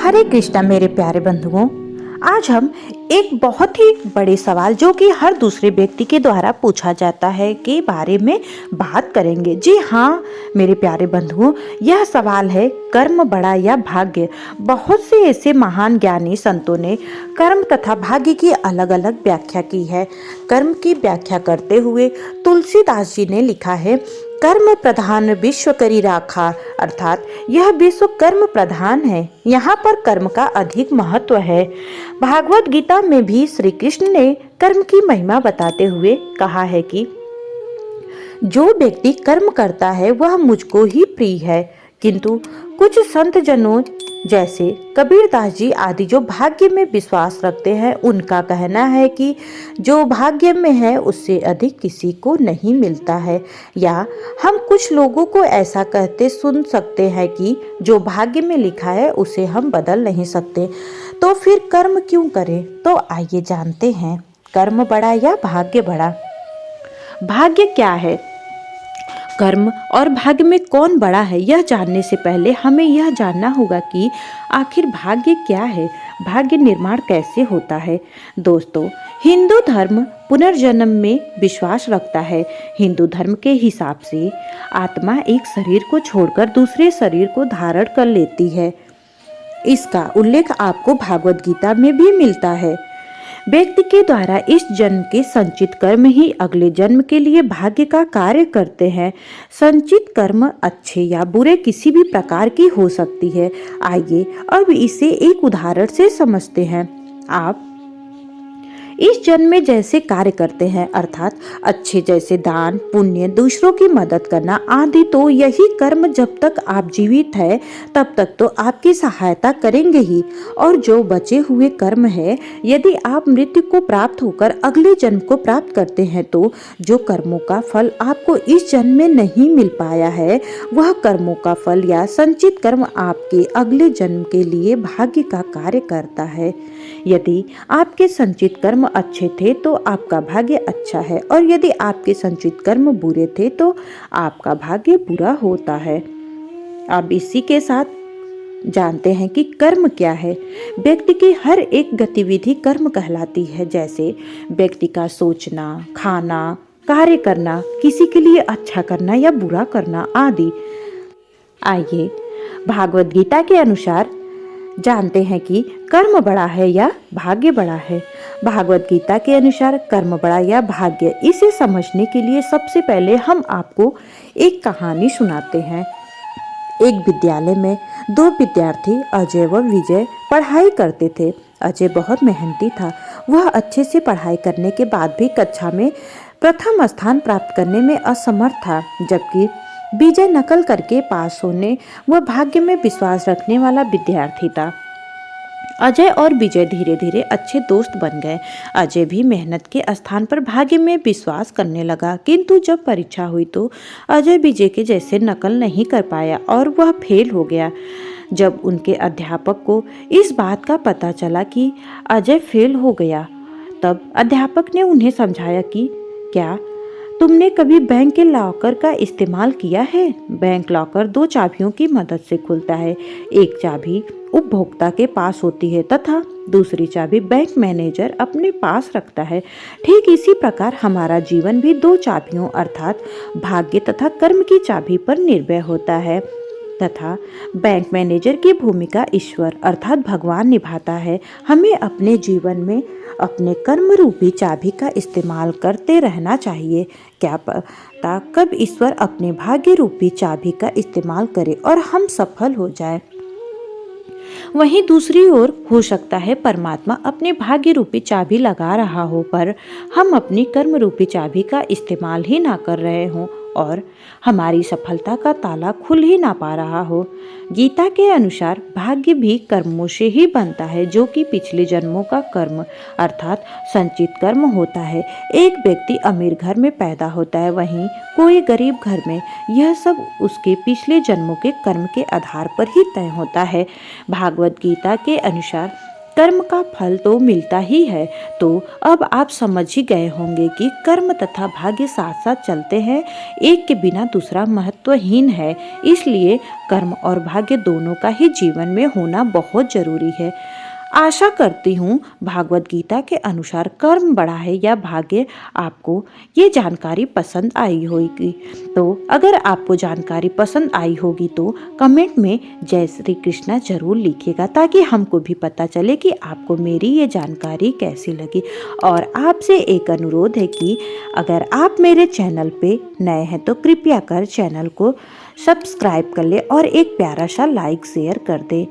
हरे कृष्णा मेरे प्यारे बंधुओं। आज हम एक बहुत ही बड़े सवाल जो कि हर दूसरे व्यक्ति के द्वारा पूछा जाता है के बारे में बात करेंगे। जी हाँ मेरे प्यारे बंधुओं, यह सवाल है कर्म बड़ा या भाग्य। बहुत से ऐसे महान ज्ञानी संतों ने कर्म तथा भाग्य की अलग अलग व्याख्या की है। कर्म की व्याख्या करते हुए तुलसीदास जी ने लिखा है, कर्म प्रधान विश्व करी राखा, अर्थात यह विश्व कर्म प्रधान है, यहाँ पर कर्म का अधिक महत्व है। भागवत गीता में भी श्री कृष्ण ने कर्म की महिमा बताते हुए कहा है कि जो व्यक्ति कर्म करता है वह मुझको ही प्रिय है, किंतु कुछ संत जनों जैसे कबीरदास जी आदि जो भाग्य में विश्वास रखते हैं, उनका कहना है कि जो भाग्य में है उससे अधिक किसी को नहीं मिलता है। या हम कुछ लोगों को ऐसा कहते सुन सकते हैं कि जो भाग्य में लिखा है उसे हम बदल नहीं सकते, तो फिर कर्म क्यों करें। तो आइए जानते हैं, कर्म बड़ा या भाग्य बड़ा। भाग्य क्या है, कर्म और भाग्य में कौन बड़ा है, यह जानने से पहले हमें यह जानना होगा कि आखिर भाग्य क्या है, भाग्य निर्माण कैसे होता है। दोस्तों, हिंदू धर्म पुनर्जन्म में विश्वास रखता है। हिंदू धर्म के हिसाब से आत्मा एक शरीर को छोड़कर दूसरे शरीर को धारण कर लेती है। इसका उल्लेख आपको भागवत गीता में भी मिलता है। व्यक्ति के द्वारा इस जन्म के संचित कर्म ही अगले जन्म के लिए भाग्य का कार्य करते हैं। संचित कर्म अच्छे या बुरे किसी भी प्रकार की हो सकती है। आइए अब इसे एक उदाहरण से समझते हैं। आप इस जन्म में जैसे कार्य करते हैं, अर्थात अच्छे जैसे दान पुण्य, दूसरों की मदद करना आदि, तो यही कर्म जब तक आप जीवित हैं तब तक तो आपकी सहायता करेंगे ही। और जो बचे हुए कर्म है, यदि आप मृत्यु को प्राप्त होकर अगले जन्म को प्राप्त करते हैं, तो जो कर्मों का फल आपको इस जन्म में नहीं मिल पाया है, वह कर्मों का फल या संचित कर्म आपके अगले जन्म के लिए भाग्य का कार्य करता है। यदि आपके संचित कर्म अच्छे थे तो आपका भाग्य अच्छा है, और यदि आपके संचित कर्म बुरे थे तो आपका भाग्य बुरा होता है। अब इसी के साथ जानते हैं कि कर्म क्या है। व्यक्ति की हर एक गतिविधि कर्म कहलाती है, जैसे व्यक्ति का सोचना, खाना, कार्य करना, किसी के लिए अच्छा करना या बुरा करना आदि। आइए भागवत गीता के अनुसार जानते हैं कि कर्म बड़ा है या भाग्य बड़ा है। भागवत गीता के अनुसार कर्म बड़ा या भाग्य, इसे समझने के लिए सबसे पहले हम आपको एक कहानी सुनाते हैं। एक विद्यालय में दो विद्यार्थी अजय व विजय पढ़ाई करते थे। अजय बहुत मेहनती था। वह अच्छे से पढ़ाई करने के बाद भी कक्षा में प्रथम स्थान प्राप्त करने में असमर्थ था, जबकि विजय नकल करके पास होने व भाग्य में विश्वास रखने वाला विद्यार्थी था। अजय और विजय धीरे धीरे अच्छे दोस्त बन गए। अजय भी मेहनत के स्थान पर भाग्य में विश्वास करने लगा, किंतु जब परीक्षा हुई तो अजय विजय के जैसे नकल नहीं कर पाया और वह फेल हो गया। जब उनके अध्यापक को इस बात का पता चला कि अजय फेल हो गया, तब अध्यापक ने उन्हें समझाया कि क्या तुमने कभी बैंक के लॉकर का इस्तेमाल किया है। बैंक लॉकर दो चाबियों की मदद से खुलता है। एक चाबी उपभोक्ता के पास होती है तथा दूसरी चाबी बैंक मैनेजर अपने पास रखता है। ठीक इसी प्रकार हमारा जीवन भी दो चाबियों अर्थात भाग्य तथा कर्म की चाबी पर निर्भर होता है, तथा बैंक मैनेजर की भूमिका ईश्वर अर्थात भगवान निभाता है। हमें अपने जीवन में अपने कर्म रूपी चाबी का इस्तेमाल करते रहना चाहिए। क्या पता कब ईश्वर अपने भाग्य रूपी चाबी का इस्तेमाल करे और हम सफल हो जाए। वहीं दूसरी ओर हो सकता है परमात्मा अपने भाग्य रूपी चाबी लगा रहा हो, पर हम अपनी कर्म रूपी चाबी का इस्तेमाल ही ना कर रहे हों और हमारी सफलता का ताला खुल ही ना पा रहा हो। गीता के अनुसार भाग्य भी कर्मों से ही बनता है, जो कि पिछले जन्मों का कर्म अर्थात संचित कर्म होता है। एक व्यक्ति अमीर घर में पैदा होता है, वहीं कोई गरीब घर में। यह सब उसके पिछले जन्मों के कर्म के आधार पर ही तय होता है। भागवत गीता के अनुसार कर्म का फल तो मिलता ही है। तो अब आप समझ ही गए होंगे कि कर्म तथा भाग्य साथ साथ चलते हैं, एक के बिना दूसरा महत्वहीन है। इसलिए कर्म और भाग्य दोनों का ही जीवन में होना बहुत जरूरी है। आशा करती हूँ भागवत गीता के अनुसार कर्म बड़ा है या भाग्य, आपको ये जानकारी पसंद आई होगी। तो अगर आपको जानकारी पसंद आई होगी तो कमेंट में जय श्री कृष्णा जरूर लिखिएगा, ताकि हमको भी पता चले कि आपको मेरी ये जानकारी कैसी लगी। और आपसे एक अनुरोध है कि अगर आप मेरे चैनल पे नए हैं तो कृपया कर चैनल को सब्सक्राइब कर ले और एक प्यारा सा लाइक शेयर कर दे।